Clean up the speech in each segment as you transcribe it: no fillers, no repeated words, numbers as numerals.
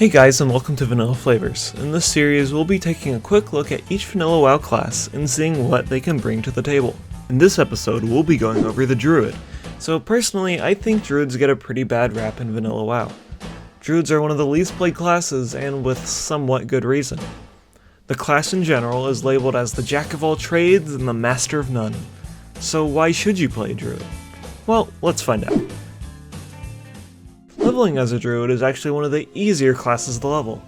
Hey guys, and welcome to Vanilla Flavors. In this series, we'll be taking a quick look at each vanilla WoW class and seeing what they can bring to the table. In this episode, we'll be going over the Druid. So personally, I think Druids get a pretty bad rap in vanilla WoW. Druids are one of the least played classes, and with somewhat good reason. The class in general is labeled as the Jack of all trades and the Master of none. So why should you play Druid? Well, let's find out. Leveling as a Druid is actually one of the easier classes to level.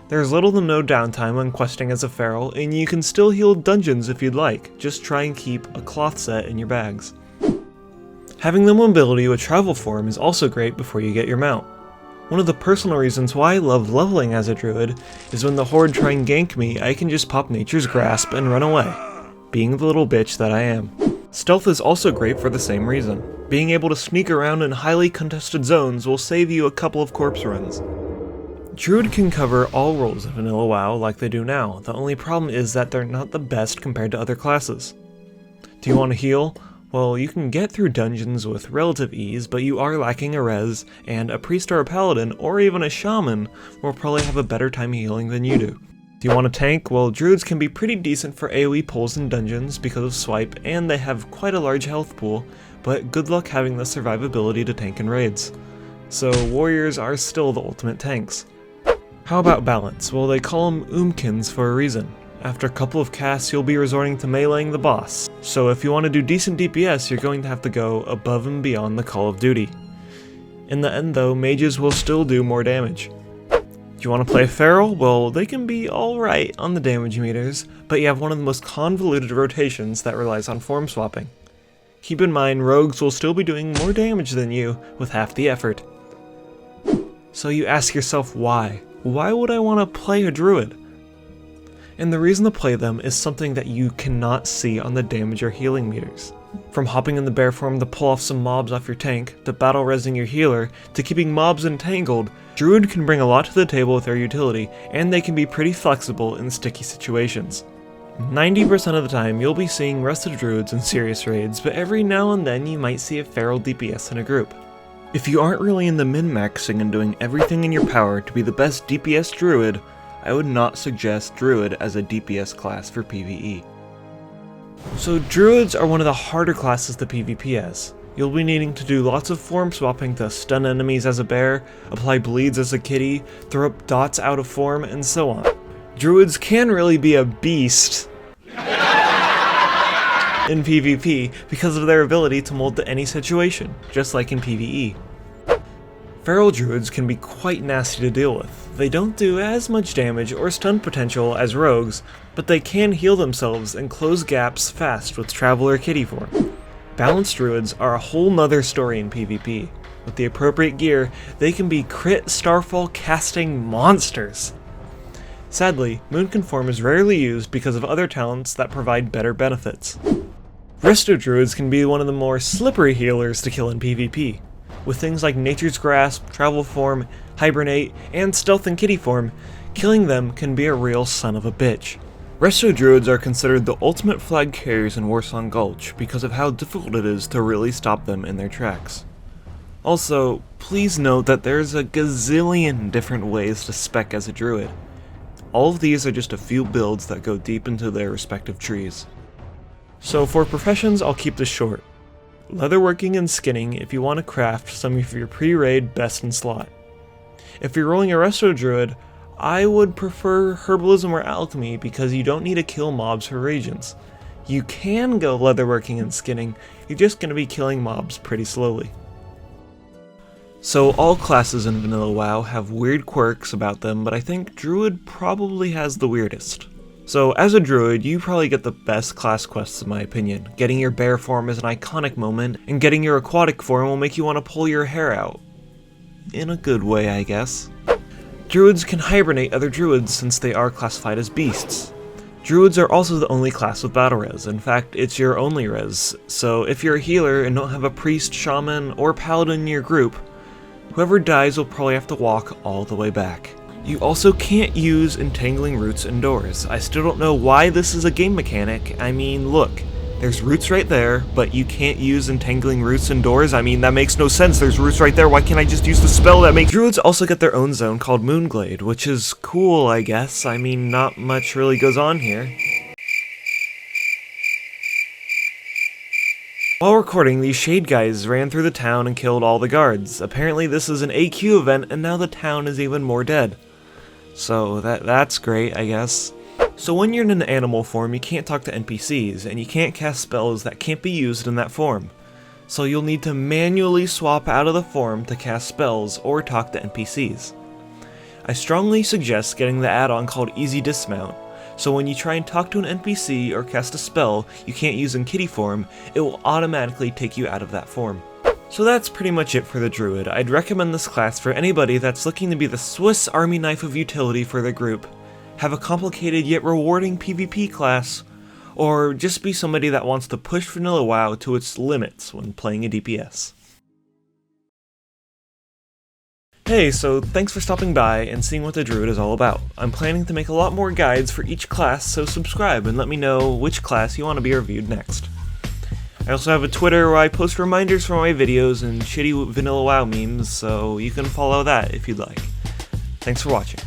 There's little to no downtime when questing as a feral, and you can still heal dungeons if you'd like, just try and keep a cloth set in your bags. Having the mobility with travel form is also great before you get your mount. One of the personal reasons why I love leveling as a Druid is when the Horde try and gank me, I can just pop Nature's Grasp and run away, being the little bitch that I am. Stealth is also great for the same reason. Being able to sneak around in highly contested zones will save you a couple of corpse runs. Druid can cover all roles in vanilla WoW like they do now. The only problem is that they're not the best compared to other classes. Do you want to heal? Well, you can get through dungeons with relative ease, but you are lacking a res, and a priest or a paladin, or even a shaman, will probably have a better time healing than you do. Do you want a tank? Well, Druids can be pretty decent for AoE pulls in dungeons because of swipe, and they have quite a large health pool, but good luck having the survivability to tank in raids. So warriors are still the ultimate tanks. How about balance? Well, they call them Oomkins for a reason. After a couple of casts, you'll be resorting to meleeing the boss. So if you want to do decent DPS, you're going to have to go above and beyond the Call of Duty. In the end though, mages will still do more damage. Do you want to play feral? Well, they can be alright on the damage meters, but you have one of the most convoluted rotations that relies on form swapping. Keep in mind, rogues will still be doing more damage than you with half the effort. So you ask yourself why? Why would I want to play a Druid? And the reason to play them is something that you cannot see on the damage or healing meters. From hopping in the bear form to pull off some mobs off your tank, to battle resing your healer, to keeping mobs entangled, Druid can bring a lot to the table with their utility, and they can be pretty flexible in sticky situations. 90% of the time you'll be seeing rested Druids in serious raids, but every now and then you might see a feral DPS in a group. If you aren't really into min-maxing and doing everything in your power to be the best DPS Druid, I would not suggest Druid as a DPS class for PvE. So Druids are one of the harder classes to PvP as. You'll be needing to do lots of form swapping to stun enemies as a bear, apply bleeds as a kitty, throw up dots out of form, and so on. Druids can really be a beast in PvP because of their ability to mold to any situation, just like in PvE. Feral Druids can be quite nasty to deal with. They don't do as much damage or stun potential as rogues, but they can heal themselves and close gaps fast with travel or kitty form. Balanced Druids are a whole nother story in PvP. With the appropriate gear, they can be crit starfall casting monsters. Sadly, Moonkin form is rarely used because of other talents that provide better benefits. Resto Druids can be one of the more slippery healers to kill in PvP. With things like Nature's Grasp, Travel Form, Hibernate, and Stealth and Kitty form, killing them can be a real son of a bitch. Resto Druids are considered the ultimate flag carriers in Warsong Gulch because of how difficult it is to really stop them in their tracks. Also, please note that there's a gazillion different ways to spec as a Druid. All of these are just a few builds that go deep into their respective trees. So for professions, I'll keep this short. Leatherworking and skinning if you want to craft some of your pre-raid best in slot. If you're rolling a Resto Druid, I would prefer herbalism or alchemy because you don't need to kill mobs for regions. You can go leatherworking and skinning, you're just going to be killing mobs pretty slowly. So all classes in vanilla WoW have weird quirks about them, but I think Druid probably has the weirdest. So as a Druid, you probably get the best class quests in my opinion. Getting your bear form is an iconic moment, and getting your aquatic form will make you want to pull your hair out. In a good way, I guess. Druids can hibernate other Druids since they are classified as beasts. Druids are also the only class with battle res. In fact, it's your only res, so if you're a healer and don't have a priest, shaman, or paladin in your group, whoever dies will probably have to walk all the way back. You also can't use entangling roots indoors. I still don't know why this is a game mechanic. I mean, look, There's roots right there, but you can't use entangling roots indoors. I mean, that makes no sense. There's roots right there. Why can't I just use the spell that makes... Druids also get their own zone called Moonglade, which is cool, I guess. I mean, not much really goes on here. While recording, these Shade guys ran through the town and killed all the guards. Apparently this is an AQ event, and now the town is even more dead. So that's great, I guess. So when you're in an animal form, you can't talk to NPCs, and you can't cast spells that can't be used in that form. So you'll need to manually swap out of the form to cast spells or talk to NPCs. I strongly suggest getting the add-on called Easy Dismount, so when you try and talk to an NPC or cast a spell you can't use in kitty form, it will automatically take you out of that form. So that's pretty much it for the Druid. I'd recommend this class for anybody that's looking to be the Swiss Army knife of utility for their group, have a complicated yet rewarding PvP class, or just be somebody that wants to push vanilla WoW to its limits when playing a DPS. Hey, so thanks for stopping by and seeing what the Druid is all about. I'm planning to make a lot more guides for each class, so subscribe and let me know which class you want to be reviewed next. I also have a Twitter where I post reminders for my videos and shitty vanilla WoW memes, so you can follow that if you'd like. Thanks for watching.